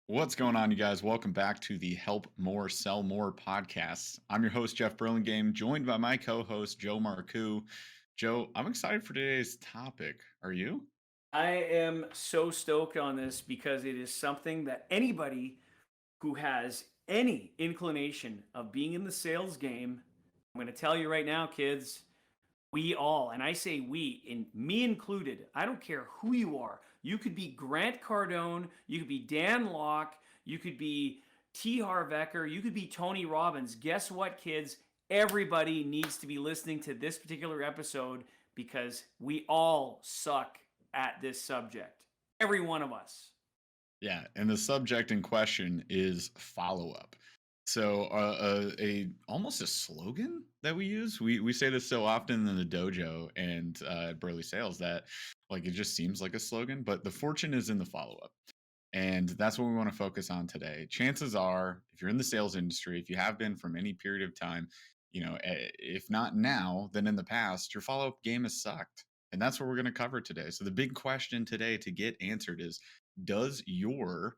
What's going on, you guys? Welcome back to the Help More, Sell More podcast. I'm your host, Jeff Burlingame, joined by my co host, Joe Marcoux. Joe, I'm excited for today's topic. Are you? I am so stoked on this because it is something that anybody who has any inclination of being in the sales game, I'm going to tell you right now, kids, we all, and I say we, and me included, I don't care who you are. You could be Grant Cardone, you could be Dan Locke, you could be T. Harvecker, you could be Tony Robbins. Guess what, kids? Everybody needs to be listening to this particular episode because we all suck at this subject. Every one of us. Yeah, and the subject in question is follow up. So, a almost a slogan that we use. We say this so often in the dojo and at Burley Sales that like it just seems like a slogan, but the fortune is in the follow up. And that's what we want to focus on today. Chances are, if you're in the sales industry, if you have been from any period of time, if not now, then in the past, your follow up game has sucked. And that's what we're going to cover today. So, the big question today to get answered is, does your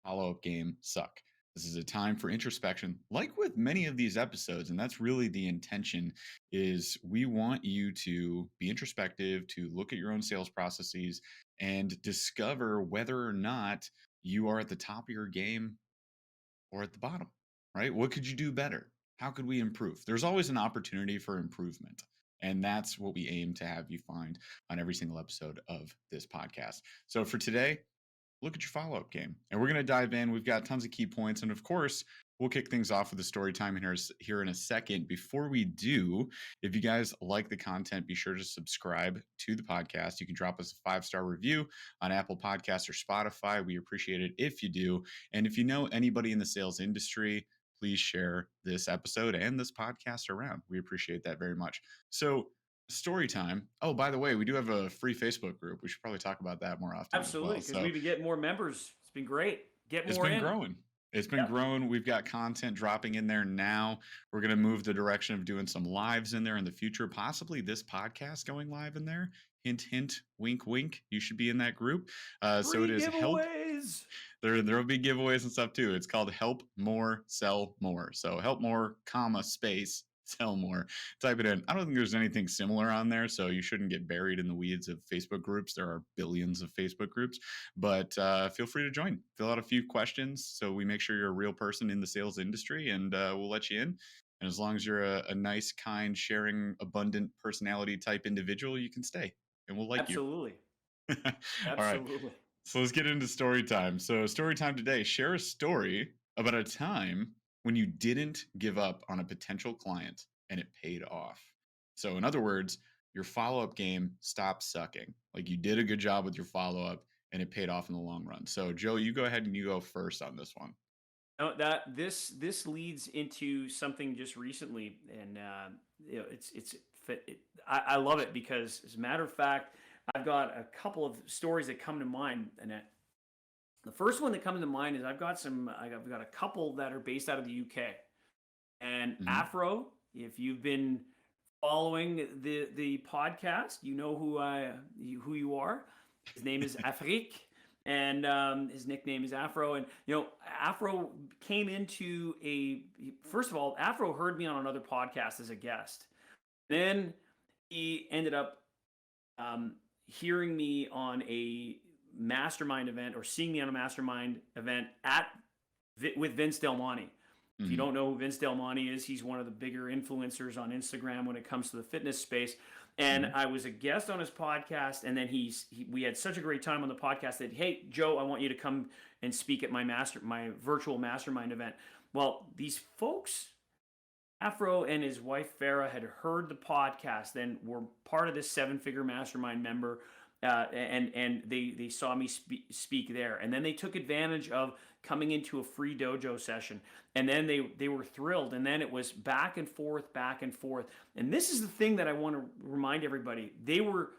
follow up game suck? This is a time for introspection, like with many of these episodes. And that's really the intention is we want you to be introspective, to look at your own sales processes and discover whether or not you are at the top of your game or at the bottom, right? What could you do better? How could we improve? There's always an opportunity for improvement. And that's what we aim to have you find on every single episode of this podcast. So for today, look at your follow-up game. And we're going to dive in. We've got tons of key points. And of course, we'll kick things off with a story time here in a second. Before we do, if you guys like the content, be sure to subscribe to the podcast. You can drop us a 5-star review on Apple Podcasts or Spotify. We appreciate it if you do. And if you know anybody in the sales industry, please share this episode and this podcast around. We appreciate that very much. So story time. Oh, by the way, we do have a free Facebook group. We should probably talk about that more often as Absolutely, well. because So we've been getting more members. It's been great. Get it's more been in. growing. It's been Yep. growing. We've got content dropping in there now. We're going to move the direction of doing some lives in there in the future, possibly this podcast going live in there. Hint, hint, wink, wink. You should be in that group. So it Free is help. giveaways. There will be giveaways and stuff too. It's called Help More, Sell More. So help more, comma, space, sell more. Type it in. I don't think there's anything similar on there, so you shouldn't get buried in the weeds of Facebook groups. There are billions of Facebook groups, but feel free to join. Fill out a few questions so we make sure you're a real person in the sales industry, and we'll let you in. And as long as you're a nice, kind, sharing, abundant personality type individual, you can stay, and we'll like you. Absolutely. All right. Absolutely. So let's get into story time. So, story time today, share a story about a time when you didn't give up on a potential client and it paid off. So, in other words, your follow up game stopped sucking. Like you did a good job with your follow up and it paid off in the long run. So, Joe, you go ahead and you go first on this one. No, that this leads into something just recently, and I love it because, as a matter of fact, I've got a couple of stories that come to mind, and the first one that comes to mind is I've got a couple that are based out of the UK. And Mm-hmm. Afro, if you've been following the podcast, you know who you are. His name is Afrique, and his nickname is Afro. And Afro came into first of all, Afro heard me on another podcast as a guest. Then he ended up hearing me on a mastermind event or seeing me on a mastermind event with Vince Del Monte. If you Mm-hmm. don't know who Vince Del Monte is, he's one of the bigger influencers on Instagram when it comes to the fitness space. And Mm-hmm. I was a guest on his podcast, and then we had such a great time on the podcast that, hey, Joe, I want you to come and speak at my virtual mastermind event. Well, these folks, Afro and his wife Farah, had heard the podcast, then were part of this 7-figure mastermind member, and they saw me speak there, and then they took advantage of coming into a free dojo session, and then they were thrilled, and then it was back and forth, and this is the thing that I want to remind everybody: they were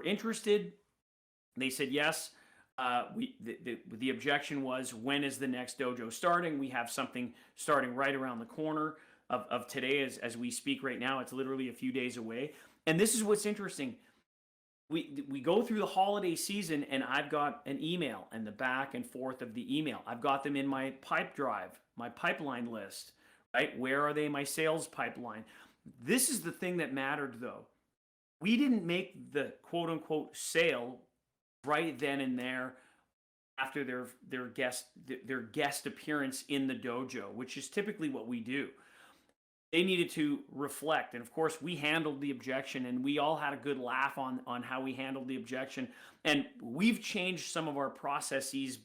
interested. They said yes. The objection was, when is the next dojo starting? We have something starting right around the corner of today as we speak right now. It's literally a few days away. And this is what's interesting. we go through the holiday season, and I've got an email and the back and forth of the email. I've got them in my pipe drive, my pipeline list, right? Where are they? My sales pipeline. This is the thing that mattered, though. We didn't make the quote unquote sale right then and there after their guest appearance in the dojo, which is typically what we do. They needed to reflect, and of course we handled the objection, and we all had a good laugh on how we handled the objection. And we've changed some of our processes,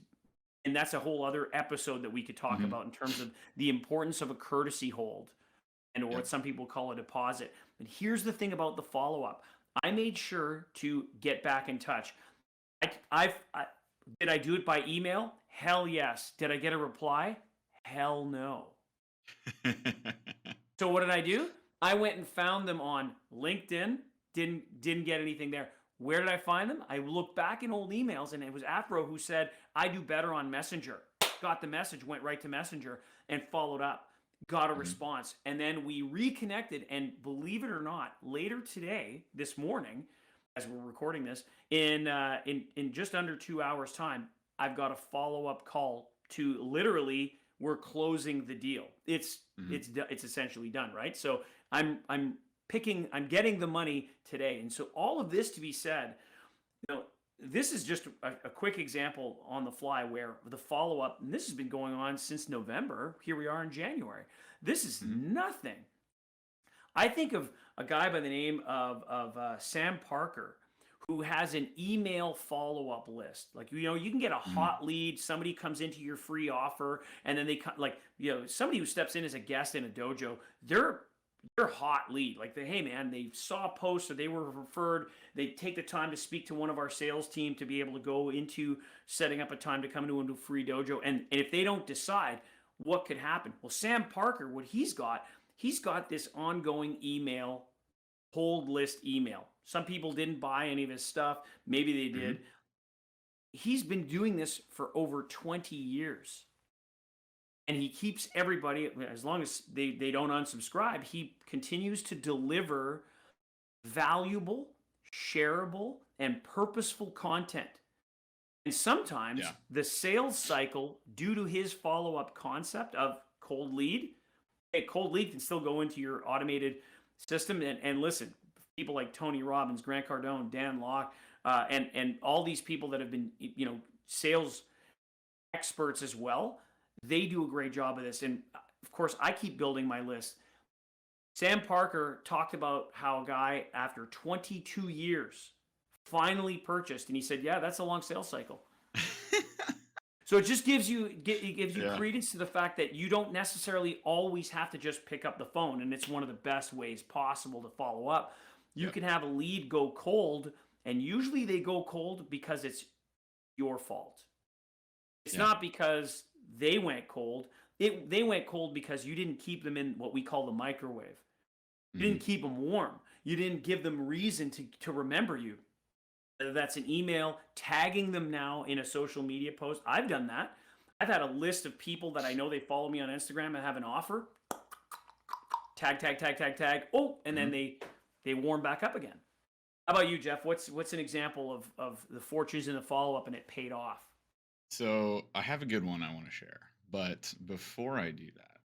and that's a whole other episode that we could talk Hmm. about in terms of the importance of a courtesy hold, and or Yep. what some people call a deposit. But here's the thing about the follow up. I made sure to get back in touch. I did I do it by email? Hell yes. Did I get a reply? Hell no. So what did I do? I went and found them on LinkedIn. Didn't get anything there. Where did I find them? I looked back in old emails, and it was Afro who said, I do better on Messenger. Got the message, went right to Messenger and followed up. Got a Hmm. response. And then we reconnected. And believe it or not, later today, this morning, as we're recording this, in just under 2 hours time, I've got a follow-up call to literally we're closing the deal. Hmm. It's essentially done, right? So I'm getting the money today. And so all of this to be said, you know, this is just a quick example on the fly where the follow up, and this has been going on since November. Here we are in January. This is Hmm. nothing. I think of a guy by the name of Sam Parker, who has an email follow up list. Like, you can get a Hmm. hot lead. Somebody comes into your free offer, and then like, somebody who steps in as a guest in a dojo, they're hot lead. Like, hey man, they saw a post or they were referred. They take the time to speak to one of our sales team to be able to go into setting up a time to come into a free dojo. And if they don't decide, what could happen? Well, Sam Parker, what he's got this ongoing email hold list email. Some people didn't buy any of his stuff. Maybe they Hmm. did. He's been doing this for over 20 years. And he keeps everybody, as long as they don't unsubscribe, he continues to deliver valuable, shareable, and purposeful content. And sometimes Yeah. the sales cycle, due to his follow up concept of cold lead, a cold lead can still go into your automated system. And listen, people like Tony Robbins, Grant Cardone, Dan Locke, and all these people that have been, sales experts as well, they do a great job of this. And of course, I keep building my list. Sam Parker talked about how a guy, after 22 years, finally purchased, and he said, "Yeah, that's a long sales cycle." So it just gives you Yeah. credence to the fact that you don't necessarily always have to just pick up the phone, and it's one of the best ways possible to follow up. You Yep. can have a lead go cold, and usually they go cold because it's your fault. It's Yeah. not because they went cold. They went cold because you didn't keep them in what we call the microwave. You Hmm. didn't keep them warm. You didn't give them reason to remember you. Whether that's an email, tagging them now in a social media post. I've done that. I've had a list of people that I know they follow me on Instagram and have an offer. Tag, tag, tag, tag, tag. Oh, and then Hmm. they warm back up again. How about you, Jeff? What's an example of the fortunes in the follow up and it paid off? So I have a good one I want to share, but before I do that,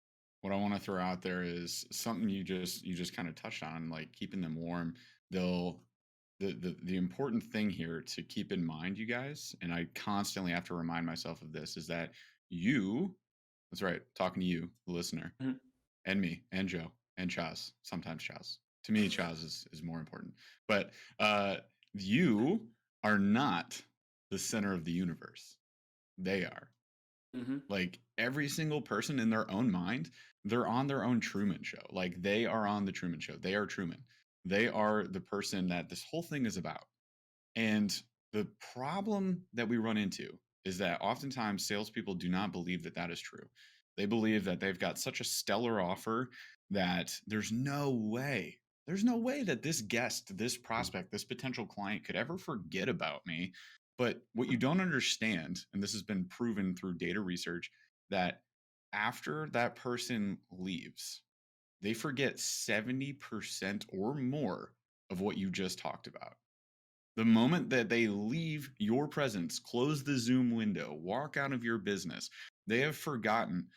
what I want to throw out there is something you just kind of touched on, like keeping them warm. They'll the important thing here to keep in mind, you guys, and I constantly have to remind myself of this, is that you, that's right, talking to you, the listener, Mhm. and me, and Joe, and Chaz, sometimes Chaz. To me, Chaz is more important. But uh, you are not the center of the universe. They are. Mhm. Like every single person in their own mind, they're on their own Truman Show. Like they are on the Truman Show. They are Truman. They are the person that this whole thing is about. And the problem that we run into is that oftentimes salespeople do not believe that that is true. They believe that they've got such a stellar offer that there's no way that this guest, this prospect, this potential client could ever forget about me. But what you don't understand, and this has been proven through data research, that after that person leaves, they forget 70% or more of what you just talked about. The moment that they leave your presence, close the Zoom window, walk out of your business, they have forgotten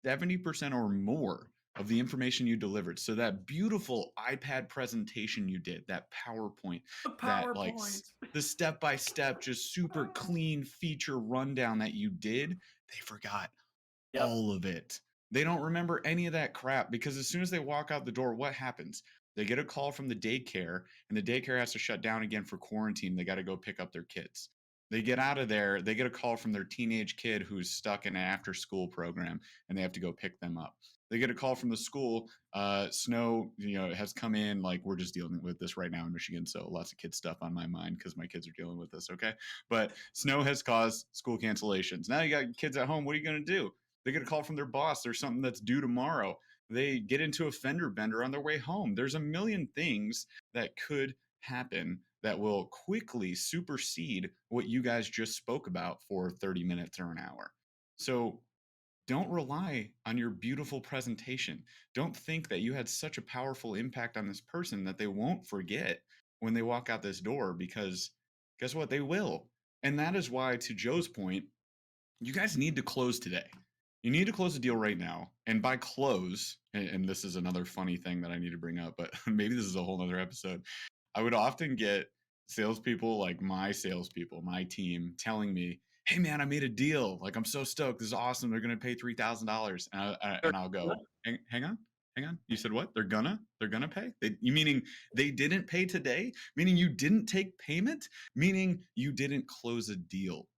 70% or more of the information you delivered. So that beautiful iPad presentation you did, that PowerPoint, The that like PowerPoint. the step by step, just super clean feature rundown that you did, they forgot Yep. all of it. They don't remember any of that crap because as soon as they walk out the door, what happens? They get a call from the daycare, and the daycare has to shut down again for quarantine. They got to go pick up their kids. They get out of there, they get a call from their teenage kid who's stuck in an after school program, and they have to go pick them up. They get a call from the school. Snow, has come in. Like, we're just dealing with this right now in Michigan, so lots of kid stuff on my mind because my kids are dealing with this. Okay, but snow has caused school cancellations. Now you got kids at home. What are you going to do? They get a call from their boss. There's something that's due tomorrow. They get into a fender bender on their way home. There's a million things that could happen that will quickly supersede what you guys just spoke about for 30 minutes or an hour. So don't rely on your beautiful presentation. Don't think that you had such a powerful impact on this person that they won't forget when they walk out this door, because guess what? They will. And that is why, to Joe's point, you guys need to close today. You need to close a deal right now. And by close, and this is another funny thing that I need to bring up, but maybe this is a whole other episode. I would often get salespeople, like my salespeople, my team, telling me, "Hey man, I made a deal. Like, I'm so stoked. This is awesome. They're gonna pay $3,000." And I'll go, hang on, hang on. You said what? They're gonna pay? You meaning they didn't pay today? Meaning you didn't take payment? Meaning you didn't close a deal?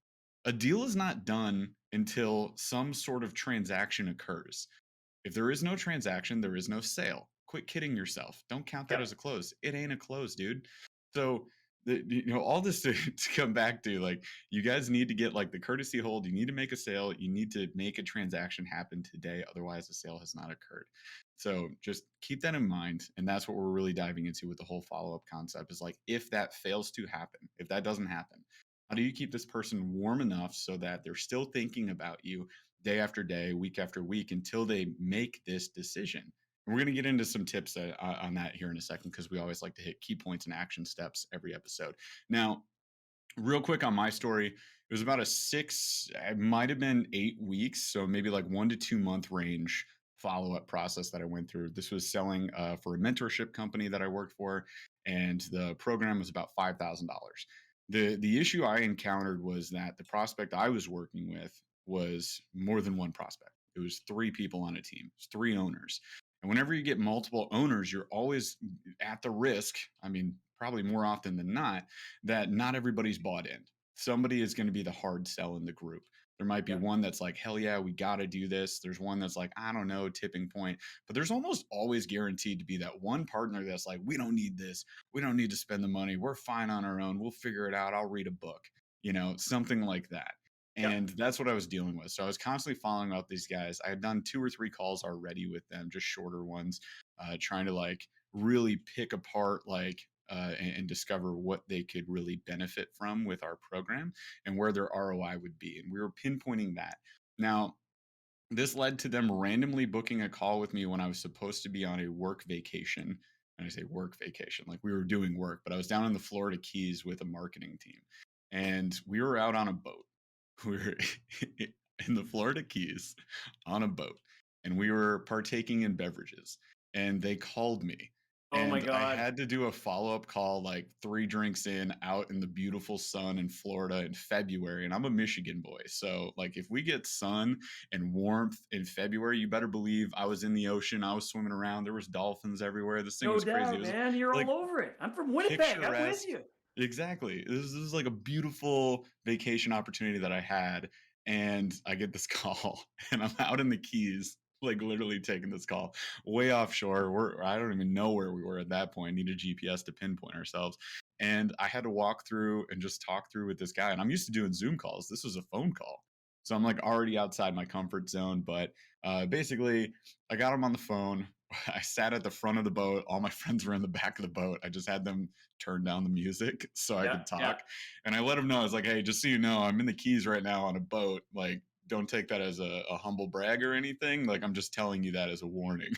A deal is not done until some sort of transaction occurs. If there is no transaction, there is no sale. Quit kidding yourself. Don't count that Yep. as a close. It ain't a close, dude. So, all this to come back to, like, you guys need to get like the courtesy hold. You need to make a sale. You need to make a transaction happen today. Otherwise, the sale has not occurred. So just keep that in mind. And that's what we're really diving into with the whole follow up concept, is like, if that fails to happen, if that doesn't happen, how do you keep this person warm enough so that they're still thinking about you day after day, week after week, until they make this decision? And we're going to get into some tips on that here in a second, because we always like to hit key points and action steps every episode. Now, real quick on my story, it was about it might have been 8 weeks, so maybe like 1 to 2 month range follow-up process that I went through. This was selling for a mentorship company that I worked for, and the program was about $5,000. The issue I encountered was that the prospect I was working with was more than one prospect. It was 3 people on a team. It's 3 owners. And whenever you get multiple owners, you're always at the risk, I mean, probably more often than not, that not everybody's bought in. Somebody is going to be the hard sell in the group. There might be Yep. one that's like, hell yeah, we got to do this. There's one that's like, I don't know, tipping point. But there's almost always guaranteed to be that one partner that's like, we don't need this. We don't need to spend the money. We're fine on our own. We'll figure it out. I'll read a book, something like that. Yep. And that's what I was dealing with. So I was constantly following up these guys. I had done 2 or 3 calls already with them, just shorter ones, trying to like really pick apart and discover what they could really benefit from with our program and where their ROI would be. And we were pinpointing that. Now, this led to them randomly booking a call with me when I was supposed to be on a work vacation. And I say work vacation, like we were doing work, but I was down in the Florida Keys with a marketing team. And we were out on a boat. We were in the Florida Keys on a boat, and we were partaking in beverages. And they called me, Oh my and I God. had to do a follow-up call like 3 drinks in, out in the beautiful sun in Florida in February. And I'm a Michigan boy, so like if we get sun and warmth in February, you better believe I was in the ocean. I was swimming around. There was dolphins everywhere. This thing No was crazy. It doubt, was man. You're like all over it. I'm from Winnipeg. I'm with picturesque. you. Exactly. This is like a beautiful vacation opportunity that I had. And I get this call, and I'm out in the Keys, like literally taking this call way offshore. I don't even know where we were at that point. I needed GPS to pinpoint ourselves. And I had to walk through and just talk through with this guy. And I'm used to doing Zoom calls. This was a phone call. So I'm like already outside my comfort zone. But basically, I got him on the phone. I sat at the front of the boat. All my friends were in the back of the boat. I just had them turn down the music so I Yeah. could Yeah. talk. And I let them know, I was like, hey, just so you know, I'm in the Keys right now on a boat. Like, don't take that as a humble brag or anything. Like, I'm just telling you that as a warning.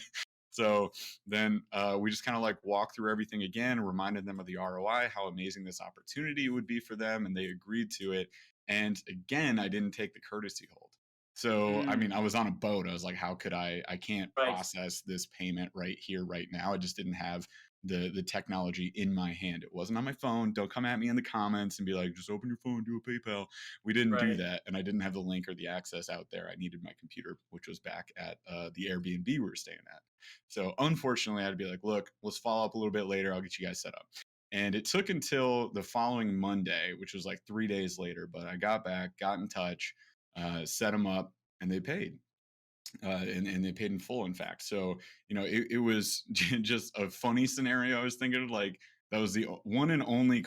So then we just kind of like walked through everything again, reminded them of the ROI, how amazing this opportunity would be for them, and they agreed to it. And again, I didn't take the courtesy hold. So, I mean, I Mm, was on a boat. I was like, how could I can't right, process this payment right here, right now. I just didn't have the technology in my hand. It wasn't on my phone. Don't come at me in the comments and be like, just open your phone, do a PayPal. We didn't do right. that. And I didn't have the link or the access out there. I needed my computer, which was back at the Airbnb we were staying at. So unfortunately, I had to be like, look, let's follow up a little bit later. I'll get you guys set up. And it took until the following Monday, which was like 3 days later, but I got back, got in touch, set them up, and they paid. And they paid in full, in fact. So, it was just a funny scenario. I was thinking of, like, that was the one and only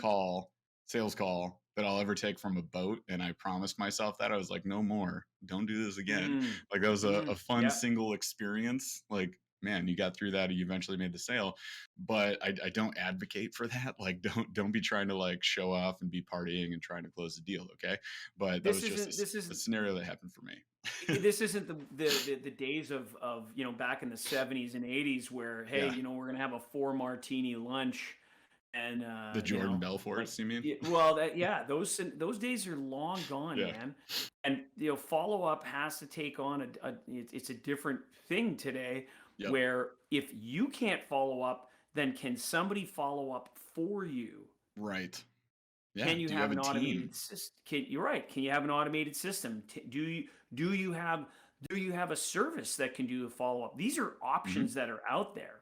sales call that I'll ever take from a boat. And I promised myself that I was like, no more, don't do this again. Mm, Like, that was a fun yeah. single experience. Like, man, you got through that. You eventually made the sale, but I don't advocate for that. Like, don't be trying to like show off and be partying and trying to close the deal. Okay. But that This was just isn't this a isn't scenario that happened for me. this isn't the days of back in the 70s and 80s where, hey, Yeah. we're gonna have a 4 martini lunch and The Jordan like, Belforts, you mean? well, that, yeah, those days are long gone, Yeah. man. And follow up has to take on it's a different thing today, Yep. where if you can't follow up, then can somebody follow up for you? Right. Yeah. Can you Do you have have a an automated team? system? You're right. Can you have an automated system? Do you have a service that can do the follow up? These are Mhm. options that are out there.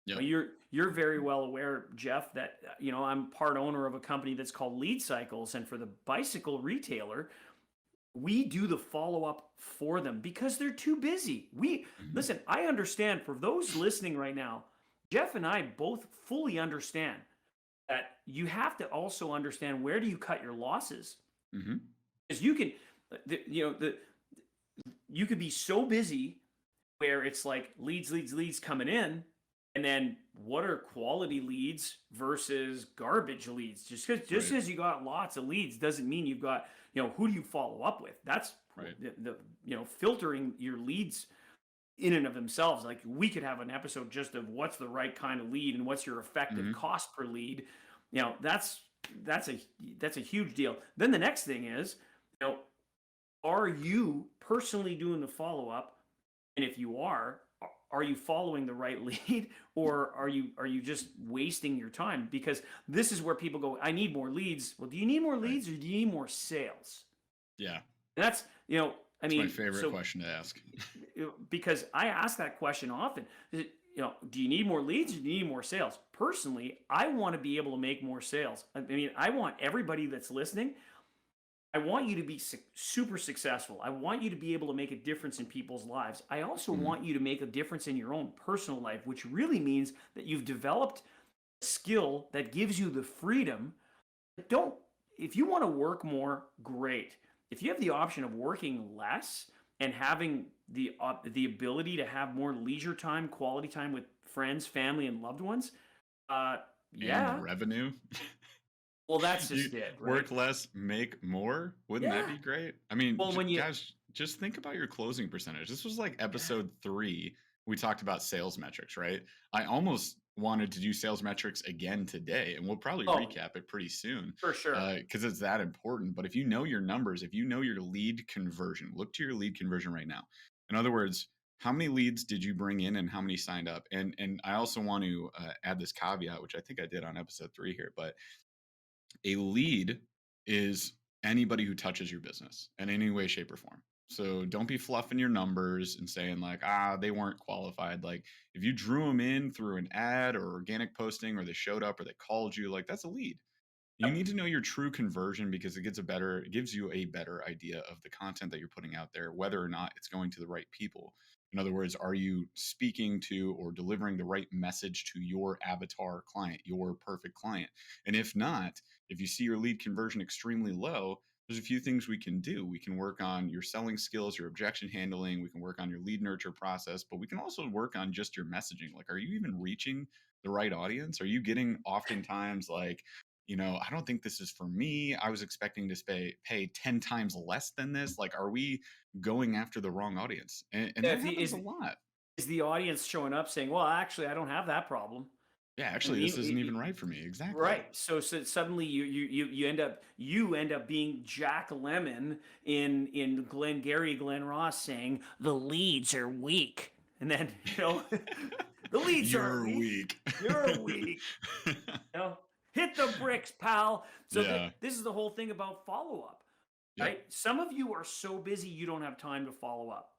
Yep. You're very well aware, Jeff, that I'm part owner of a company that's called Lead Cycles, and for the bicycle retailer, we do the follow up for them because they're too busy. We Mhm. listen. I understand for those listening right now. Jeff and I both fully understand that you have to also understand where do you cut your losses, Mhm. because you can you could be so busy where it's like leads coming in, and then what are quality leads versus garbage leads? Just Right. because you got lots of leads doesn't mean you've got, who do you follow up with? That's Right. the filtering your leads in and of themselves. Like, we could have an episode just of what's the right kind of lead and what's your effective Mhm. cost per lead. That's a that's a huge deal. Then the next thing is, you know, are you personally doing the follow up? And if you are you following the right lead, or are you just wasting your time? Because this is where people go, I need more leads. Well, do you need more Right. leads or do you need more sales? Yeah. That's, I It's my mean, favorite so question to ask. because I ask that question often. Do you need more leads or do you need more sales? Personally, I want to be able to make more sales. I mean, I want everybody that's listening, I want you to be super successful. I want you to be able to make a difference in people's lives. I also Mhm. want you to make a difference in your own personal life, which really means that you've developed a skill that gives you the freedom. Don't If you want to work more, great. If you have the option of working less and having the ability to have more leisure time, quality time with friends, family, and loved ones, uh, And yeah. revenue. Well, that's You just it, right? work less, make more. Wouldn't that Yeah. be great? I mean, Well, when you guys, just think about your closing percentage. This was like yeah. episode 3. We talked about sales metrics, right? I almost wanted to do sales metrics again today, and we'll probably Oh, recap it pretty soon for sure. because it's that important. But if you know your numbers, if you know your lead conversion, look to your lead conversion right now. In other words, how many leads did you bring in and how many signed up? And I also want to add this caveat, which I think I did on episode 3 here, but a lead is anybody who touches your business in any way, shape, or form. So don't be fluffing your numbers and saying like, they weren't qualified. Like if you drew them in through an ad or organic posting, or they showed up or they called you, like that's a lead. You Yep. need to know your true conversion because it gives you a better idea of the content that you're putting out there, whether or not it's going to the right people. In other words, are you speaking to or delivering the right message to your avatar client, your perfect client? And if not, if you see your lead conversion extremely low, there's a few things we can do. We can work on your selling skills, your objection handling. We can work on your lead nurture process, but we can also work on just your messaging. Like, are you even reaching the right audience? Are you getting oftentimes like, I don't think this is for me. I was expecting to pay 10 times less than this. Like, are we going after the wrong audience? And Yeah, that happens a if lot. is the audience showing up saying, well, actually, I don't have that problem. Yeah, And actually, this isn't even right for me. Exactly. right. So suddenly you end up being Jack Lemon in Glen Ross saying the leads are weak. And then, the leads are You're weak. weak. You're weak. Hit the bricks, pal. So Yeah. this is the whole thing about follow up, Yep. right? Some of you are so busy you don't have time to follow up.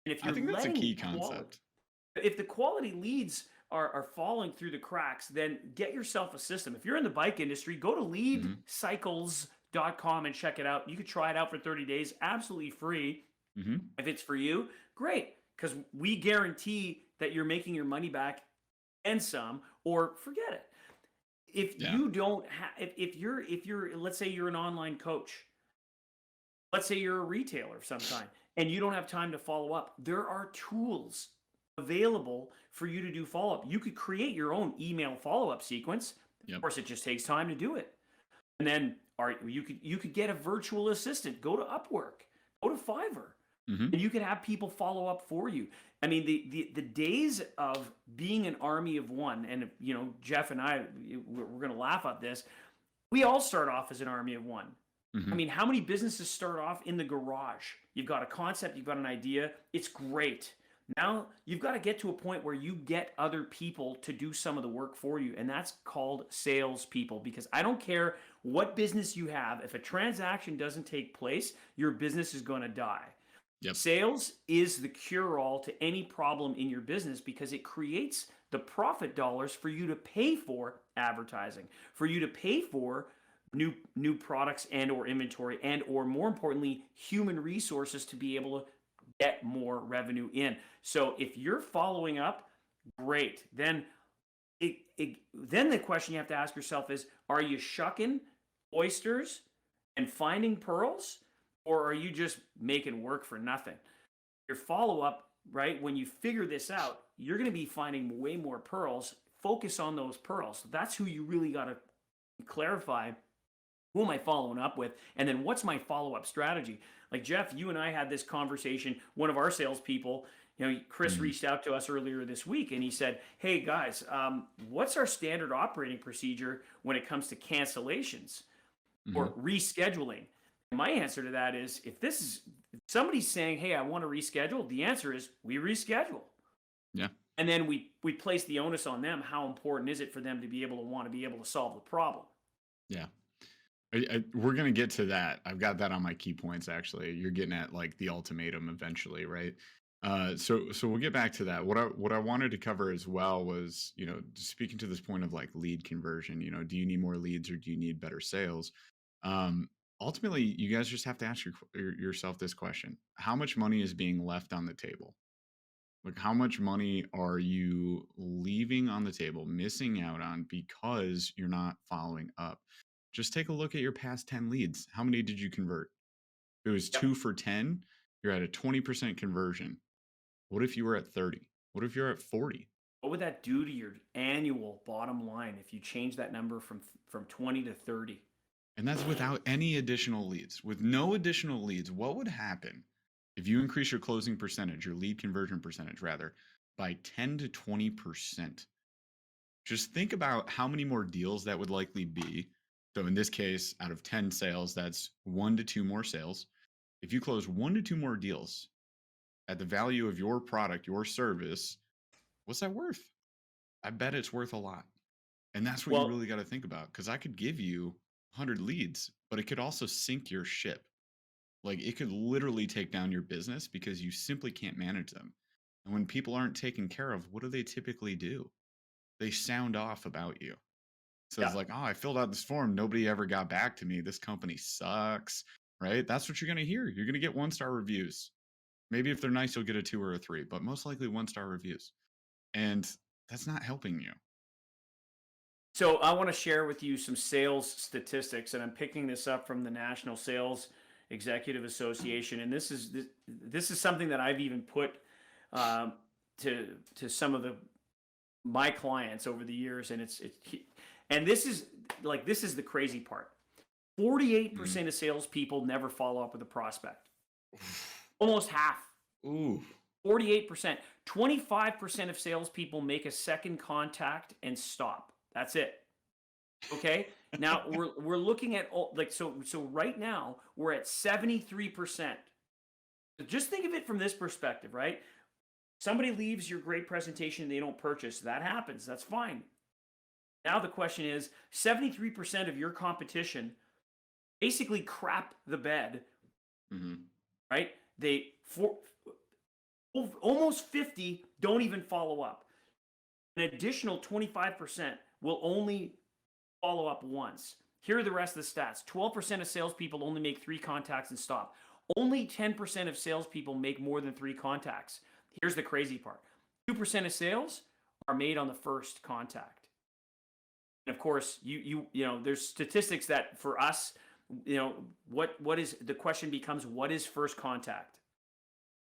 And if I you're think that's a letting key quality, concept. if the quality leads are falling through the cracks, then get yourself a system. If you're in the bike industry, go to Hmm. leadcycles.com and check it out. You could try it out for 30 days, absolutely free. Hmm. If it's for you, great, because we guarantee that you're making your money back and some, or forget it. If Yeah. you don't have, if you're, let's say you're an online coach, let's say you're a retailer of some kind, and you don't have time to follow up, there are tools available for you to do follow up. You could create your own email follow up sequence. Of Yep. course, it just takes time to do it. And then, all right, you could get a virtual assistant. Go to Upwork, go to Fiverr, Hmm. and you can have people follow up for you. I mean, the days of being an army of one, and Jeff and I, we're going to laugh at this. We all start off as an army of one. I Hmm. mean, how many businesses start off in the garage? You've got a concept, you've got an idea, it's great. Now you've got to get to a point where you get other people to do some of the work for you, and that's called salespeople. Because I don't care what business you have, if a transaction doesn't take place, your business is going to die. Yep. Sales is the cure all to any problem in your business because it creates the profit dollars for you to pay for advertising, for you to pay for new products and or inventory and or more importantly human resources to be able to get more revenue in. So if you're following up, great. Then then the question you have to ask yourself is, are you shucking oysters and finding pearls, or are you just making work for nothing? Your follow up, right? When you figure this out, you're going to be finding way more pearls. Focus on those pearls. That's who you really got to clarify. Who am I following up with? And then what's my follow up strategy? Like Jeff, you and I had this conversation. One of our salespeople, Chris Hmm. reached out to us earlier this week and he said, hey guys, what's our standard operating procedure when it comes to cancellations or Hmm. rescheduling? And my answer to that is if somebody's saying, hey, I want to reschedule, the answer is we reschedule. Yeah. And then we place the onus on them. How important is it for them to be able to want to be able to solve the problem? Yeah. We're gonna get to that. I've got that on my key points. Actually, you're getting at like the ultimatum eventually, right? So we'll get back to that. What I wanted to cover as well was, speaking to this point of like lead conversion. Do you need more leads or do you need better sales? Um, Ultimately, you guys just have to ask yourself this question: how much money is being left on the table? Like, how much money are you leaving on the table, missing out on because you're not following up? Just take a look at your past 10 leads. How many did you convert? If it was Yep. 2 for 10, you're at a 20% conversion. What if you were at 30? What if you're at 40? What would that do to your annual bottom line if you change that number from 20 to 30? And that's without any additional leads. With no additional leads, what would happen if you increase your closing percentage, your lead conversion percentage rather, by 10 to 20%? Just think about how many more deals that would likely be. So in this case, out of 10 sales, that's 1 to 2 more sales. If you close 1 to 2 more deals at the value of your product, your service, what's that worth? I bet it's worth a lot. And that's what you Well, really got to think about, because I could give you 100 leads, but it could also sink your ship. Like, it could literally take down your business because you simply can't manage them. And when people aren't taken care of, what do they typically do? They sound off about you. So it's yeah. like, oh, I filled out this form. Nobody ever got back to me. This company sucks, right? That's what you're going to hear. You're going to get 1-star reviews. Maybe if they're nice, you'll get a 2 or a 3, but most likely 1-star reviews. And that's not helping you. So I want to share with you some sales statistics, and I'm picking this up from the National Sales Executive Association, and this is something that I've even put um, to some of my clients over the years, and this is the crazy part. 48% Mm. of salespeople never follow up with a prospect. Almost half. Ooh. 48%. 25% of salespeople make a second contact and stop. That's it. Okay. Now we're looking at so right now we're at 73%. Just think of it from this perspective, right? Somebody leaves your great presentation and they don't purchase. That happens. That's fine. Now the question is 73% of your competition basically crap the bed, Mm-hmm. right? Almost 50 don't even follow up. An additional 25% will only follow up once. Here are the rest of the stats. 12% of salespeople only make 3 contacts and stop. Only 10% of salespeople make more than 3 contacts. Here's the crazy part. 2% of sales are made on the first contact. And of course, you know, there's statistics that for us, you know, what is the question becomes what is first contact?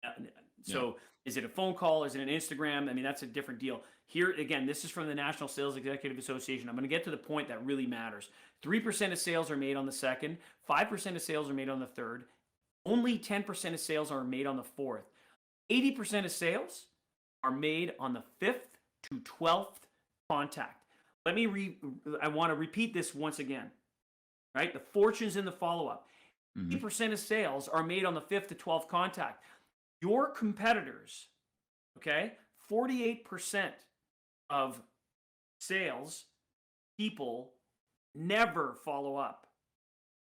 Yeah. So is it a phone call? Is it an Instagram? I mean, that's a different deal. Here, again, this is from the National Sales Executive Association. I'm going to get to the point that really matters. 3% of sales are made on the second, 5% of sales are made on the third, only 10% of sales are made on the fourth. 80% of sales are made on the 5th to 12th contact. I want to repeat this once again, right? The fortunes in the follow-up. 80% of sales are made on the 5th to 12th contact. Your competitors, okay, 48% of sales people never follow up.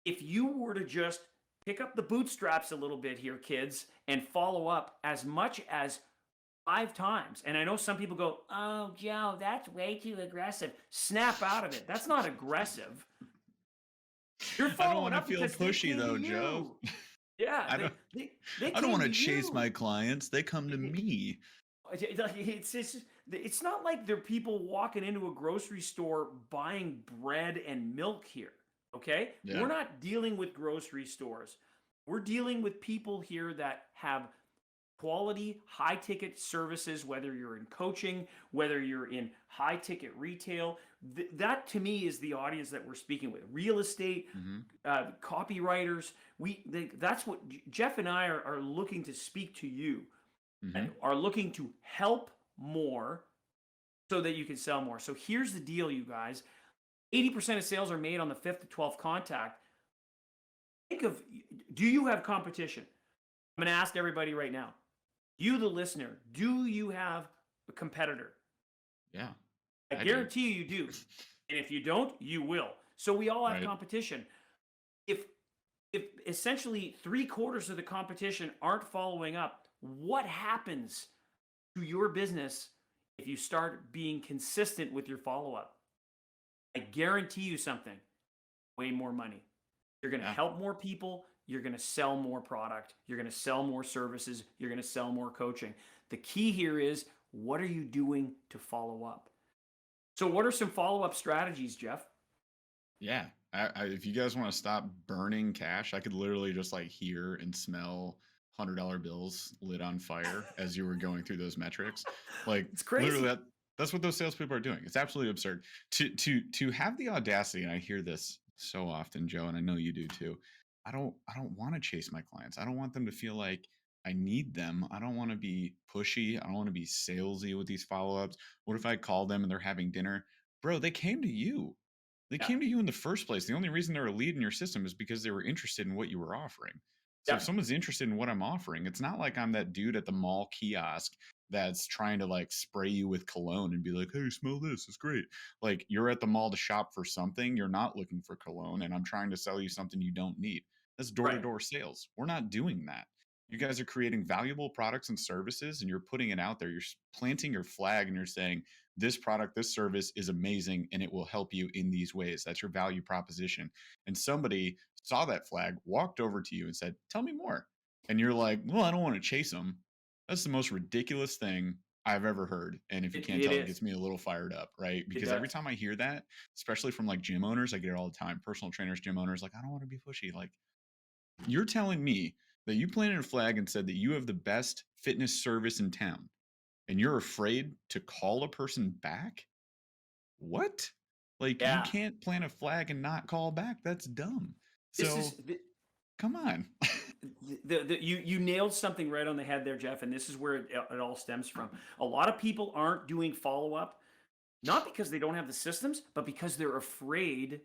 If you were to just pick up the bootstraps a little bit here, kids, and follow up as much as 5 times, and I know some people go, oh, Joe, that's way too aggressive. Snap out of it. That's not aggressive. You're I don't want following to up feel because they pushy came to though, Joe. you. Yeah, I don't. they I don't came want to to chase my you. clients. They come to me. It's not like they're people walking into a grocery store buying bread and milk here. Okay, Yeah. we're not dealing with grocery stores. We're dealing with people here that have quality, high ticket services, whether you're in coaching, whether you're in high ticket retail. That to me is the audience that we're speaking with. Real estate, copywriters. That's what Jeff and I are looking to speak to you and are looking to help more so that you can sell more. So here's the deal, you guys. 80% of sales are made on the 5th to 12th contact. Think of, do you have competition? I'm going to ask everybody right now. You, the listener, do you have a competitor? Yeah. I guarantee you do. And if you don't, you will. So we all have competition. If essentially 3/4 of the competition aren't following up, what happens to your business if you start being consistent with your follow-up? I guarantee you something. Way more money. You're going to help more people. You're going to sell more product. You're going to sell more services. You're going to sell more coaching. The key here is, what are you doing to follow up? So what are some follow-up strategies, Jeff? Yeah. If you guys want to stop burning cash, I could literally just like hear and smell $100 bills lit on fire as you were going through those metrics. Like it's crazy. Literally that's what those salespeople are doing. It's absolutely absurd to have the audacity. And I hear this so often, Joe, and I know you do too. I don't want to chase my clients. I don't want them to feel like I need them. I don't want to be pushy. I don't want to be salesy with these follow-ups. What if I call them and they're having dinner? Bro, they came to you. They came to you in the first place. The only reason they're a lead in your system is because they were interested in what you were offering. So if someone's interested in what I'm offering, it's not like I'm that dude at the mall kiosk that's trying to like spray you with cologne and be like, hey, smell this. It's great. Like you're at the mall to shop for something. You're not looking for cologne and I'm trying to sell you something you don't need. That's door-to-door sales. We're not doing that. You guys are creating valuable products and services and you're putting it out there. You're planting your flag and you're saying, this product, this service is amazing and it will help you in these ways. That's your value proposition. And somebody saw that flag, walked over to you and said, tell me more. And you're like, well, I don't want to chase them. That's the most ridiculous thing I've ever heard. And if you can't tell, it gets me a little fired up, right? Because every time I hear that, especially from like gym owners, I get it all the time. Personal trainers, gym owners, like, I don't want to be pushy. Like, you're telling me that you planted a flag and said that you have the best fitness service in town and you're afraid to call a person back? What? Like you can't plant a flag and not call back. That's dumb. So Come on. You nailed something right on the head there, Jeff, and this is where it all stems from. A lot of people aren't doing follow up, not because they don't have the systems, but because they're afraid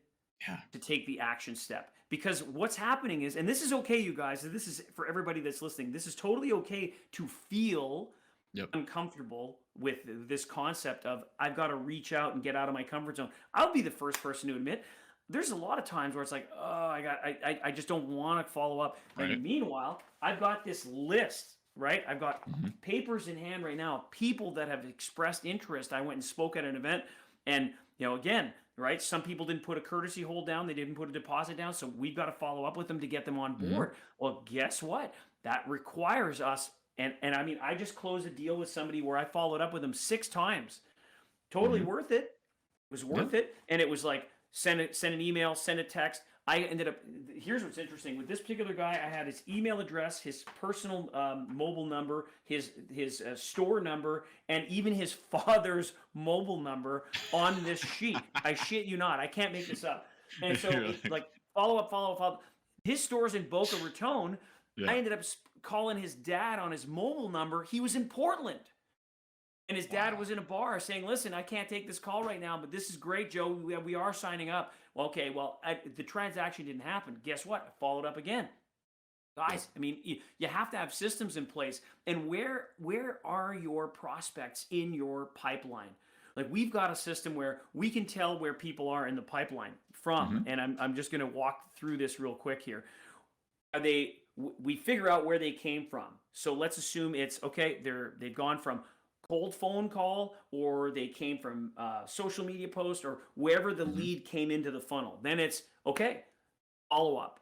Yeah. to take the action step. Because what's happening is, and this is okay, you guys, this is for everybody that's listening, this is totally okay to feel Yep. uncomfortable with this concept of I've got to reach out and get out of my comfort zone. I'll be the first person to admit there's a lot of times where it's like, oh, I just don't want to follow up. Right. And meanwhile, I've got this list, right? I've got Mm-hmm. papers in hand right now, people that have expressed interest. I went and spoke at an event, and again, right? Some people didn't put a courtesy hold down, they didn't put a deposit down, so we've got to follow up with them to get them on Mm-hmm. board. Well, guess what? That requires us. And I mean, I just closed a deal with somebody where I followed up with them 6 times. Totally Mm-hmm. worth it. It was worth it. And it was like, send an email, send a text. I ended up, here's what's interesting. With this particular guy, I had his email address, his personal mobile number, his store number, and even his father's mobile number on this sheet. I shit you not. I can't make this up. And so, like, follow up. His store's in Boca Raton. Yeah. I ended up calling his dad on his mobile number. He was in Portland. And his dad was in a bar saying, listen, I can't take this call right now, but this is great, Joe. We are signing up. Well, okay, the transaction didn't happen. Guess what? I followed up again. Guys, I mean, you have to have systems in place. And where are your prospects in your pipeline? Like, we've got a system where we can tell where people are in the pipeline from. Mm-hmm. And I'm just going to walk through this real quick here. We figure out where they came from. So let's assume it's, okay, they've gone from cold phone call, or they came from social media post, or wherever the Mm-hmm. lead came into the funnel. Then it's, okay, follow up,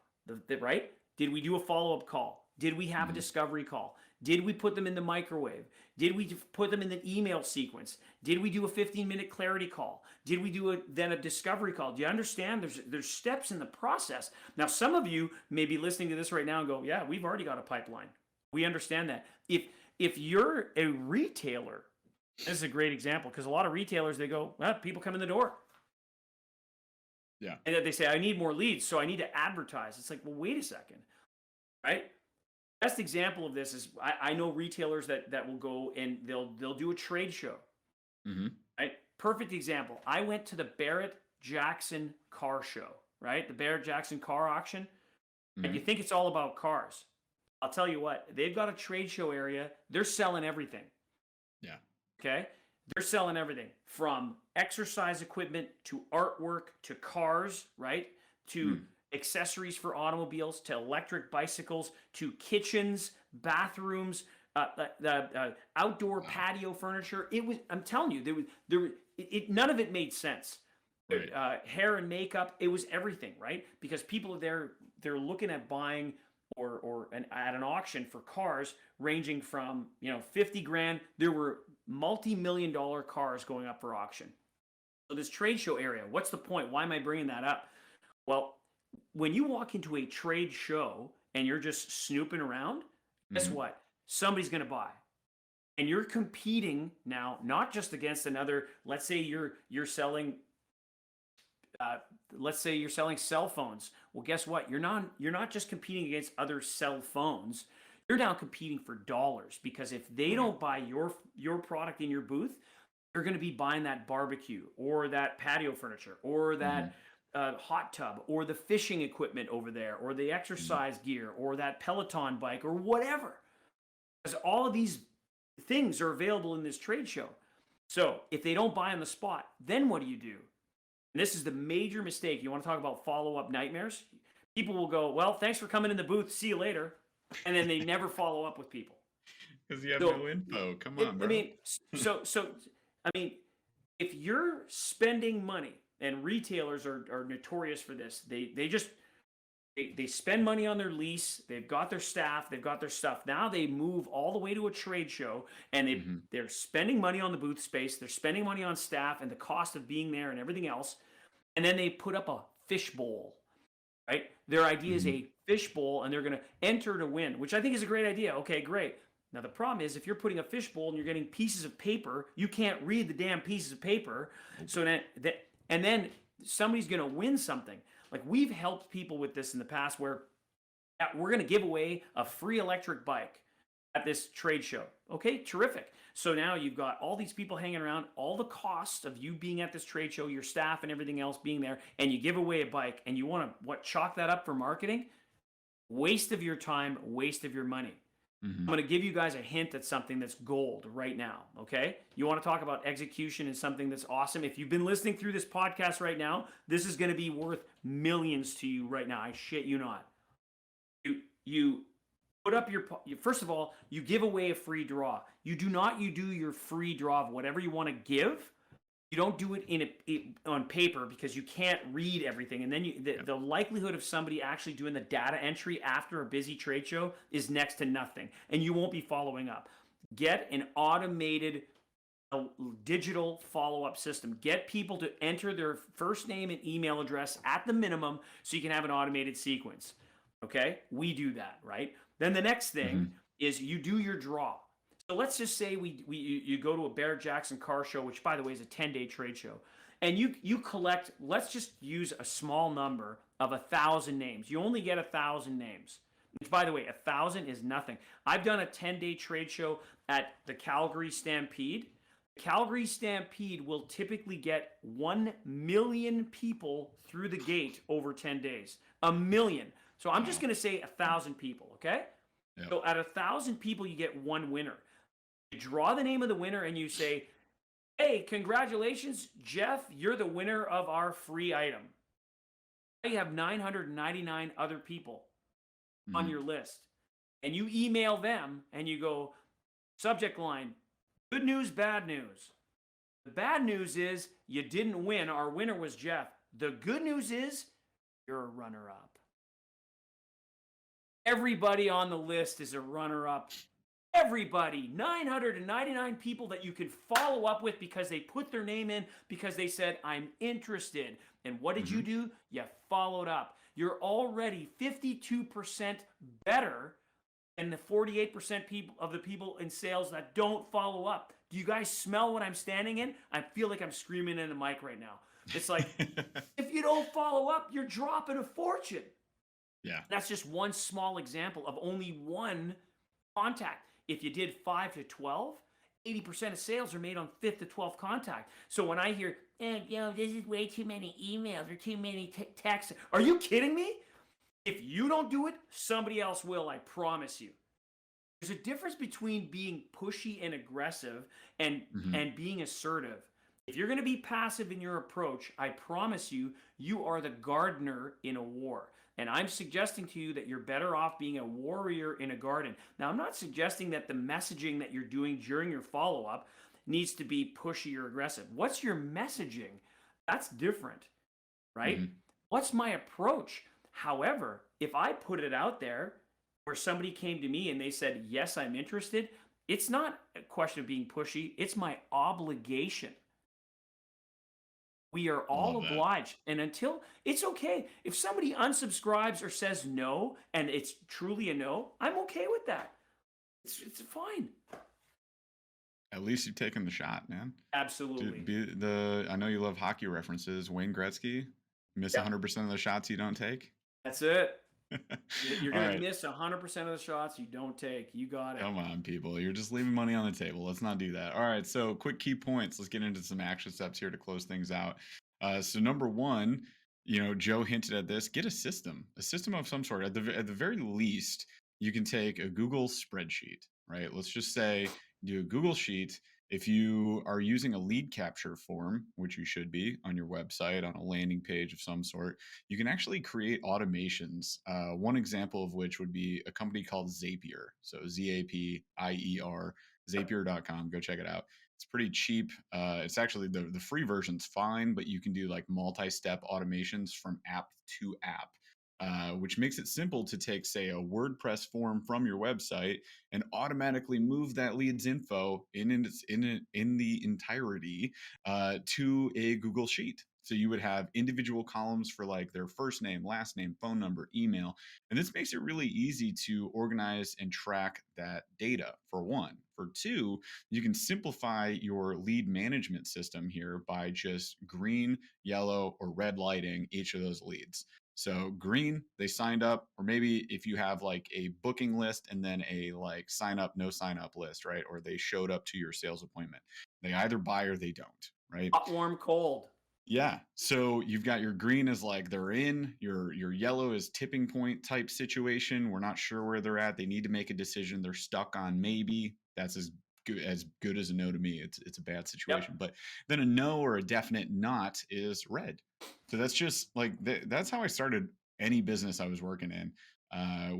right? Did we do a follow-up call? Did we have a discovery call? Did we put them in the microwave? Did we put them in the email sequence? Did we do a 15-minute clarity call? Did we do then a discovery call? Do you understand? There's steps in the process. Now, some of you may be listening to this right now and go, yeah, we've already got a pipeline. We understand that. If you're a retailer, this is a great example, because a lot of retailers, they go, well, people come in the door. Yeah. And then they say, I need more leads, so I need to advertise. It's like, well, wait a second, right? Best example of this is I know retailers that will go and they'll do a trade show. Mm-hmm. Right? Perfect example. I went to the Barrett-Jackson car show, right? The Barrett-Jackson car auction. Mm-hmm. And you think it's all about cars. I'll tell you what, they've got a trade show area. They're selling everything. Yeah. Okay? They're selling everything from exercise equipment to artwork to cars, right? To accessories for automobiles, to electric bicycles, to kitchens, bathrooms, outdoor patio furniture. I'm telling you, none of it made sense. Right. Hair and makeup, it was everything, right? Because people are there, they're looking at buying at an auction for cars ranging from 50 grand. There were multi-million-dollar cars going up for auction. So this trade show area, what's the point? Why am I bringing that up? Well, when you walk into a trade show and you're just snooping around, guess what? Somebody's going to buy. And you're competing now, not just against another. Let's say you're selling. Let's say you're selling cell phones. Well, guess what? You're not just competing against other cell phones. You're now competing for dollars, because if they don't buy your product in your booth, they're going to be buying that barbecue or that patio furniture or that hot tub or the fishing equipment over there or the exercise gear or that Peloton bike or whatever. Because all of these things are available in this trade show. So if they don't buy on the spot, then what do you do? And this is the major mistake. You want to talk about follow-up nightmares? People will go, well, thanks for coming in the booth. See you later. And then they never follow up with people. Because you have no info. Come on, bro. I mean, if you're spending money, and retailers are notorious for this, they spend money on their lease, they've got their staff, they've got their stuff. Now they move all the way to a trade show, and they're spending money on the booth space, they're spending money on staff and the cost of being there and everything else. And then they put up a fishbowl, right? Their idea is a fishbowl, and they're going to enter to win, which I think is a great idea. Okay, great. Now the problem is, if you're putting a fishbowl and you're getting pieces of paper, you can't read the damn pieces of paper. So then somebody's going to win something. Like, we've helped people with this in the past, where We're going to give away a free electric bike at this trade show. Okay, terrific. So now you've got all these people hanging around, all the cost of you being at this trade show, your staff and everything else being there, and you give away a bike, and you want to chalk that up for marketing? Waste of your time, waste of your money. Hmm. I'm going to give you guys a hint at something that's gold right now. Okay. You want to talk about execution and something that's awesome. If you've been listening through this podcast right now, this is going to be worth millions to you right now. I shit you not. You put up your, first of all, you give away a free draw. You do your free draw of whatever you want to give. You don't do it on paper because you can't read everything, and then the likelihood of somebody actually doing the data entry after a busy trade show is next to nothing, and you won't be following up. Get an automated digital follow-up system. Get people to enter their first name and email address at the minimum so you can have an automated sequence. Okay, we do that, right? Then the next thing is you do your draw. So let's just say you go to a Barrett Jackson car show, which by the way is a 10-day trade show, and you collect. Let's just use a small number of 1,000 names. You only get 1,000 names. Which, by the way, 1,000 is nothing. I've done a 10-day trade show at the Calgary Stampede. The Calgary Stampede will typically get 1 million people through the gate over 10 days. 1 million. So I'm just going to say 1,000 people, okay? Yep. So at 1,000 people, you get one winner. You draw the name of the winner and you say, hey, congratulations, Jeff, you're the winner of our free item. You have 999 other people on your list. And you email them and you go, subject line, good news, bad news. The bad news is you didn't win. Our winner was Jeff. The good news is you're a runner-up. Everybody on the list is a runner-up. Everybody, 999 people that you can follow up with because they put their name in because they said, I'm interested. And what did you do? You followed up. You're already 52% better than the 48% of the people in sales that don't follow up. Do you guys smell what I'm standing in? I feel like I'm screaming in the mic right now. It's like, if you don't follow up, you're dropping a fortune. Yeah. That's just one small example of only one contact. If you did 5 to 12, 80% of sales are made on 5th to 12th contact. So when I hear, this is way too many emails or too many texts, are you kidding me? If you don't do it, somebody else will, I promise you. There's a difference between being pushy and aggressive and being assertive. If you're going to be passive in your approach, I promise you, you are the gardener in a war. And I'm suggesting to you that you're better off being a warrior in a garden. Now, I'm not suggesting that the messaging that you're doing during your follow-up needs to be pushy or aggressive. What's your messaging? That's different, right? What's my approach? However, if I put it out there where somebody came to me and they said, yes, I'm interested, it's not a question of being pushy. It's my obligation. We are all obliged. And until, it's okay. If somebody unsubscribes or says no, and it's truly a no, I'm okay with that. It's fine. At least you've taken the shot, man. Absolutely. I know you love hockey references. Wayne Gretzky, miss 100% of the shots you don't take. That's it. You're going to miss 100% of the shots you don't take. You got it. Come on, people. You're just leaving money on the table. Let's not do that. All right. So quick key points. Let's get into some action steps here to close things out. So number one, Joe hinted at this. Get a system of some sort. At the very least, you can take a Google spreadsheet, right? Let's just say do a Google Sheet. If you are using a lead capture form, which you should be on your website, on a landing page of some sort, you can actually create automations. One example of which would be a company called Zapier. So Zapier, Zapier.com. Go check it out. It's pretty cheap. It's actually the free version's fine, but you can do like multi-step automations from app to app. Which makes it simple to take, say, a WordPress form from your website and automatically move that lead's info in the entirety to a Google Sheet. So you would have individual columns for like their first name, last name, phone number, email. And this makes it really easy to organize and track that data, for one. For two, you can simplify your lead management system here by just green, yellow, or red lighting each of those leads. So green, they signed up, or maybe if you have like a booking list and then a like sign up, no sign up list, right? Or they showed up to your sales appointment. They either buy or they don't, right? Hot, warm, cold. Yeah. So you've got your green is like they're in, your yellow is tipping point type situation. We're not sure where they're at. They need to make a decision. They're stuck on maybe. That's as good as a no to me. It's a bad situation. Yep. But then a no or a definite not is red. So that's just like that's how I started any business I was working in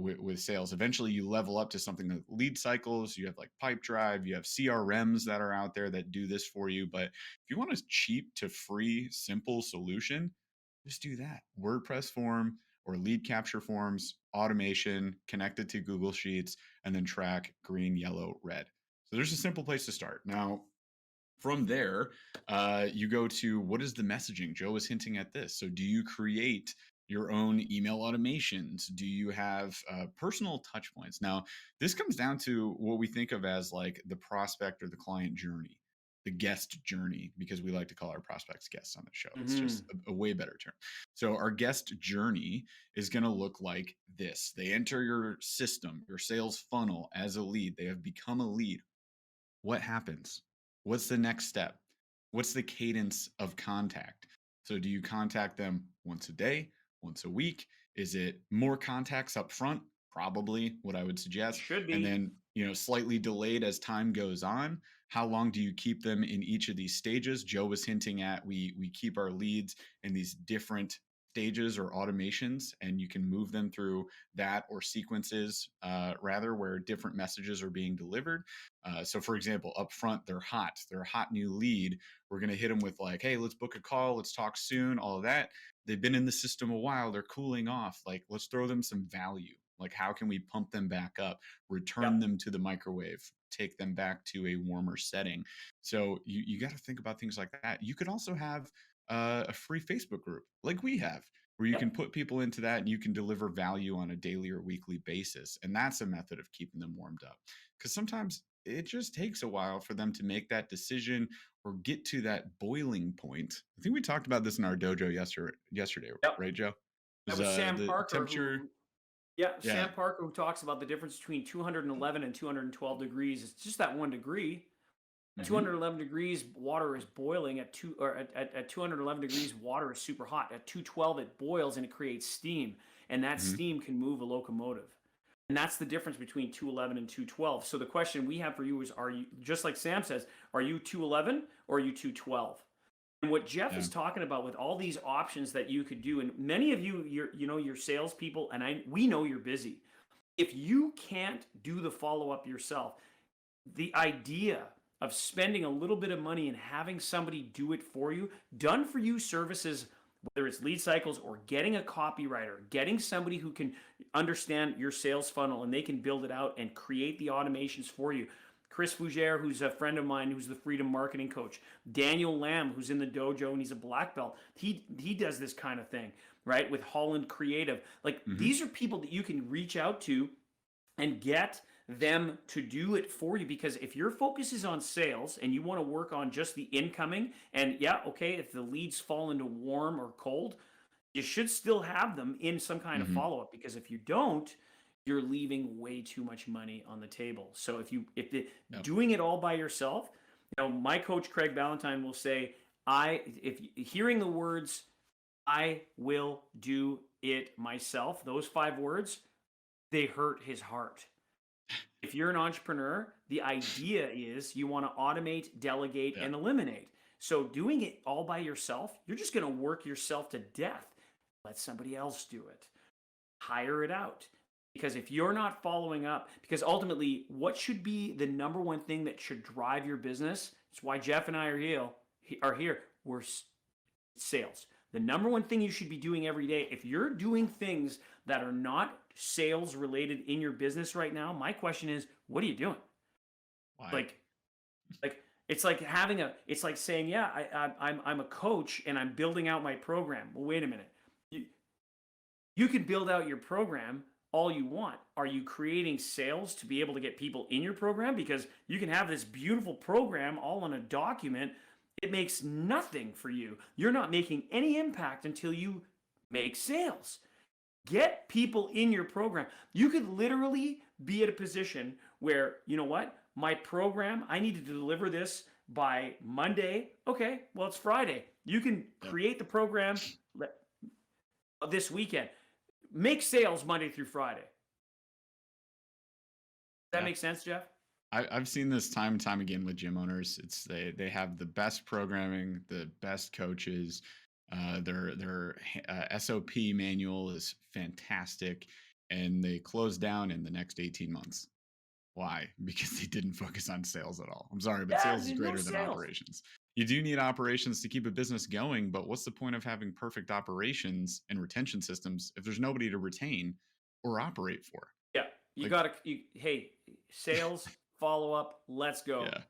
with sales. Eventually, you level up to something like lead cycles. You have like Pipe Drive. You have CRMs that are out there that do this for you. But if you want a cheap to free, simple solution, just do that. WordPress form or lead capture forms, automation connected to Google Sheets, and then track green, yellow, red. So there's a simple place to start. Now, from there, you go to what is the messaging? Joe was hinting at this. So, do you create your own email automations? Do you have personal touch points? Now, this comes down to what we think of as like the prospect or the client journey, the guest journey, because we like to call our prospects guests on the show. It's just a way better term. So, our guest journey is going to look like this. They enter your system, your sales funnel as a lead. They have become a lead. What happens? What's the next step? What's the cadence of contact? So do you contact them once a day, once a week? Is it more contacts up front? Probably what I would suggest. Should And be. then, slightly delayed as time goes on. How long do you keep them in each of these stages? Joe was hinting at we keep our leads in these different stages or automations, and you can move them through that or sequences rather where different messages are being delivered. So for example, up front, they're a hot new lead. We're going to hit them with like, hey, let's book a call. Let's talk soon. All of that. They've been in the system a while. They're cooling off. Like, let's throw them some value. Like, how can we pump them back up, return Yep. them to the microwave, take them back to a warmer setting? So you got to think about things like that. You could also have a free Facebook group like we have, where you can Yep. put people into that and you can deliver value on a daily or weekly basis. And that's a method of keeping them warmed up. Because sometimes it just takes a while for them to make that decision or get to that boiling point. I think we talked about this in our dojo yesterday, Yep. right, Joe? That Was was Sam the Parker temperature? who Yeah, Yeah. Sam Parker, who talks about the difference between 211 and 212 degrees. It's just that 1 degree. At Hmm. 211 degrees, water is boiling. At 211 degrees, water is super hot. At 212, it boils and it creates steam, and that Hmm. steam can move a locomotive. And that's the difference between 211 and 212. So the question we have for you is: are you, just like Sam says, are you 211 or are you 212? And what Jeff Yeah. is talking about with all these options that you could do, and many of you, you're salespeople, and we know you're busy. If you can't do the follow up yourself, the idea of spending a little bit of money and having somebody do it for you, done for you services, whether it's lead cycles or getting a copywriter, getting somebody who can understand your sales funnel and they can build it out and create the automations for you. Chris Fougere, who's a friend of mine, who's the freedom marketing coach. Daniel Lamb, who's in the dojo and he's a black belt. He does this kind of thing, right? With Holland Creative. Like, Hmm. these are people that you can reach out to and get them to do it for you, because if your focus is on sales and you want to work on just the incoming, and yeah, okay, if the leads fall into warm or cold, you should still have them in some kind of Hmm. follow-up, because if you don't, you're leaving way too much money on the table. So Yep. doing it all by yourself, my coach Craig Ballantyne will say, if hearing the words I will do it myself, those 5 words, they hurt his heart. If you're an entrepreneur, the idea is you want to automate, delegate, Yeah. and eliminate. So doing it all by yourself, you're just going to work yourself to death. Let somebody else do it. Hire it out. Because if you're not following up, because ultimately, what should be the number one thing that should drive your business? It's why Jeff and I are here. We're sales. The number one thing you should be doing every day, if you're doing things that are not sales related in your business right now, my question is, what are you doing? Why? Like, it's like it's like saying, yeah, I'm a coach and I'm building out my program. Well, wait a minute. You, you can build out your program all you want. Are you creating sales to be able to get people in your program? Because you can have this beautiful program all on a document. It makes nothing for you. You're not making any impact until you make sales. Get people in your program. You could literally be at a position where, you know what? My program, I need to deliver this by Monday. Okay, well, it's Friday. You can Yep. create the program this weekend. Make sales Monday through Friday. Does that Yeah. make sense, Jeff? I've seen this time and time again with gym owners. It's they have the best programming, the best coaches. Their SOP manual is fantastic, and they close down in the next 18 months. Why? Because they didn't focus on sales at all. I'm sorry, but Yeah, sales is there's no greater than sales. operations. You do need operations to keep a business going, but what's the point of having perfect operations and retention systems if there's nobody to retain or operate for? Yeah, you Like, got to, hey, sales, follow up, let's go. yeah.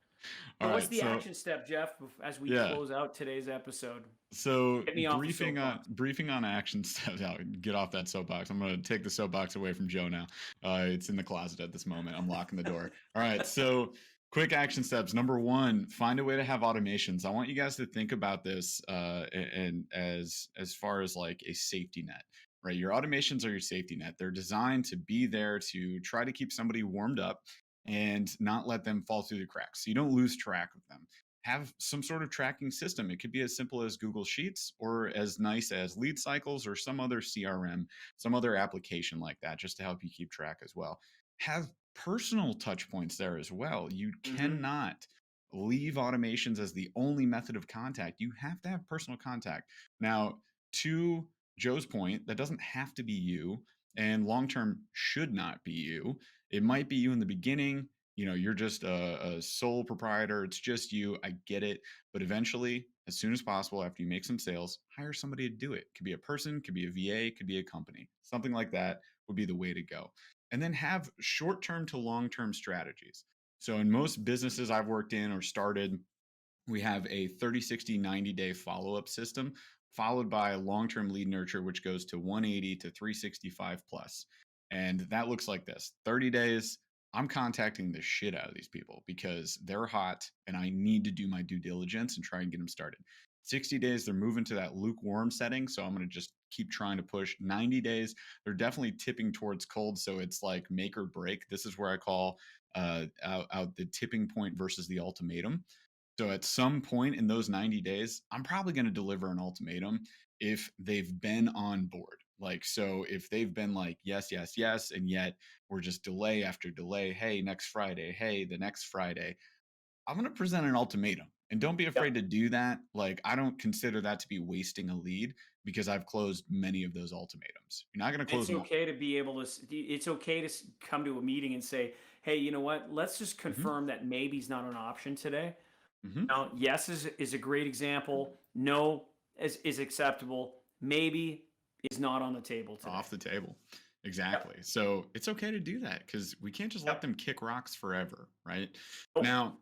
All Now, what's right. the So, action step, Jeff, as we yeah. close out today's episode? So Get me off the soapbox. briefing on action steps. Out. Get off that soapbox. I'm going to take the soapbox away from Joe now. It's in the closet at this moment. I'm locking the door. All right. So quick action steps. Number one, find a way to have automations. I want you guys to think about this and as far as like a safety net. Right, your automations are your safety net. They're designed to be there to try to keep somebody warmed up and not let them fall through the cracks. So you don't lose track of them. Have some sort of tracking system. It could be as simple as Google Sheets or as nice as Lead Cycles or some other CRM, some other application like that, just to help you keep track as well. Have personal touch points there as well. You Mm-hmm. cannot leave automations as the only method of contact. You have to have personal contact. Now, to Joe's point, that doesn't have to be you, and long term should not be you. It might be you in the beginning. You're just a sole proprietor. It's just you. I get it. But eventually, as soon as possible, after you make some sales, hire somebody to do it. Could be a person, could be a VA, could be a company. Something like that would be the way to go. And then have short term to long term strategies. So, in most businesses I've worked in or started, we have a 30, 60, 90-day follow-up system followed by long-term lead nurture, which goes to 180 to 365 plus. And that looks like this: 30 days, I'm contacting the shit out of these people because they're hot and I need to do my due diligence and try and get them started. 60 days, they're moving to that lukewarm setting. So I'm going to just keep trying to push. 90 days, they're definitely tipping towards cold. So it's like make or break. This is where I call out the tipping point versus the ultimatum. So at some point in those 90 days, I'm probably going to deliver an ultimatum if they've been on board. Like, so if they've been like, yes, yes, yes, and yet we're just delay after delay. Hey, next Friday. Hey, the next Friday. I'm going to present an ultimatum. And don't be Yep. afraid to do that. Like, I don't consider that to be wasting a lead because I've closed many of those ultimatums. You're not going to close It's them all. okay to be able to. It's okay to come to a meeting and say, "Hey, you know what? Let's just Mm-hmm. confirm that maybe's not an option today." Mm-hmm. Now, yes is a great example. No is acceptable. Maybe is not on the table today. Off the table. Yep. Exactly. So it's okay to do that because we can't just let Yep. them kick rocks forever, right? Oh, Now,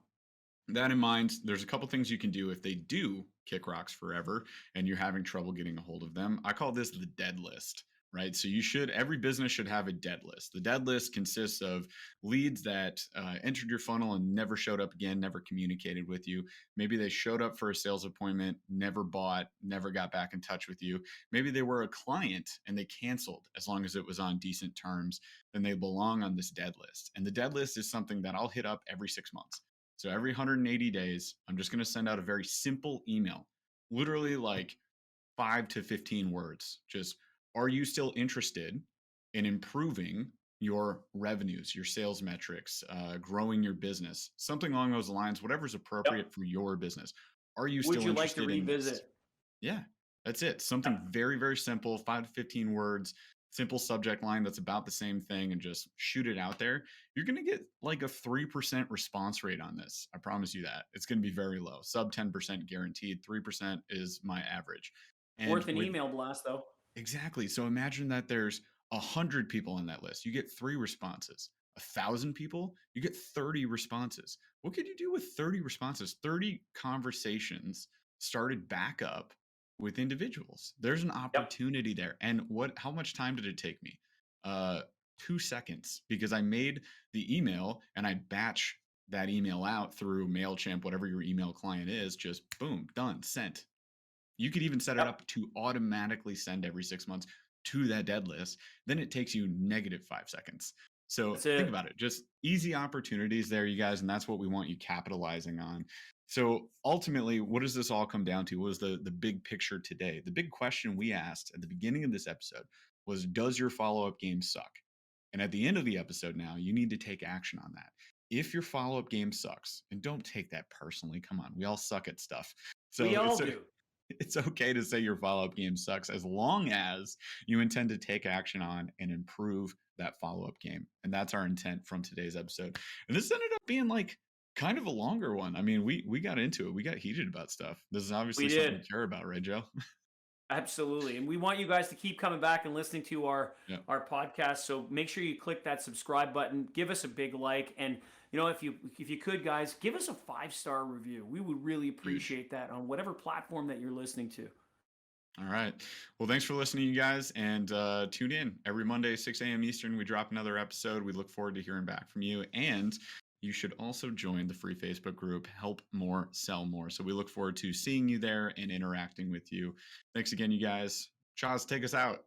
that in mind, there's a couple things you can do if they do kick rocks forever and you're having trouble getting a hold of them. I call this the dead list, right? So every business should have a dead list. The dead list consists of leads that entered your funnel and never showed up again, never communicated with you. Maybe they showed up for a sales appointment, never bought, never got back in touch with you. Maybe they were a client and they canceled as long as it was on decent terms. Then they belong on this dead list. And the dead list is something that I'll hit up every 6 months. So every 180 days, I'm just going to send out a very simple email, literally like 5 to 15 words. Just, are you still interested in improving your revenues, your sales metrics, growing your business, something along those lines, whatever's yep. appropriate for your business? Are you Would still you like to interested in this? revisit? Yeah, that's it. Something Yep. very, very simple, 5 to 15 words, simple subject line that's about the same thing, and just shoot it out there. You're going to get like a 3% response rate on this. I promise you that. It's going to be very low, sub 10% guaranteed. 3% is my average. And Worth an with email blast, though. exactly. So imagine that there's 100 people on that list. You get 3 responses. 1,000 people, you get 30 responses. What could you do with 30 responses? 30 conversations started back up with individuals. There's an Yep. opportunity there. And how much time did it take me? 2 seconds, because I made the email and I batch that email out through MailChimp, whatever your email client is, just boom, done, sent. You could even set it Yep. up to automatically send every 6 months to that dead list. Then it takes you negative 5 seconds. So That's think it. about it. Just easy opportunities there, you guys, and that's what we want you capitalizing on. So ultimately, what does this all come down to? What was the big picture today? The big question we asked at the beginning of this episode was, does your follow-up game suck? And at the end of the episode now, you need to take action on that. If your follow-up game sucks, and don't take that personally, come on, we all suck at stuff. We So all do. it's okay to say your follow-up game sucks as long as you intend to take action on and improve that follow-up game. And that's our intent from today's episode. And this ended up being like kind of a longer one. I mean, we got into it. We got heated about stuff. This is We obviously something we did. care about, right, Joe? Absolutely. And we want you guys to keep coming back and listening to Yeah, our podcast. So make sure you click that subscribe button, give us a big like, and if you could, guys, give us a 5-star review. We would really huge. appreciate that on whatever platform that you're listening to. All right. Well, thanks for listening, you guys, and tune in every Monday, 6 a.m. Eastern. We drop another episode. We look forward to hearing back from you. And you should also join the free Facebook group, Help More, Sell More. So we look forward to seeing you there and interacting with you. Thanks again, you guys. Chaz, take us out.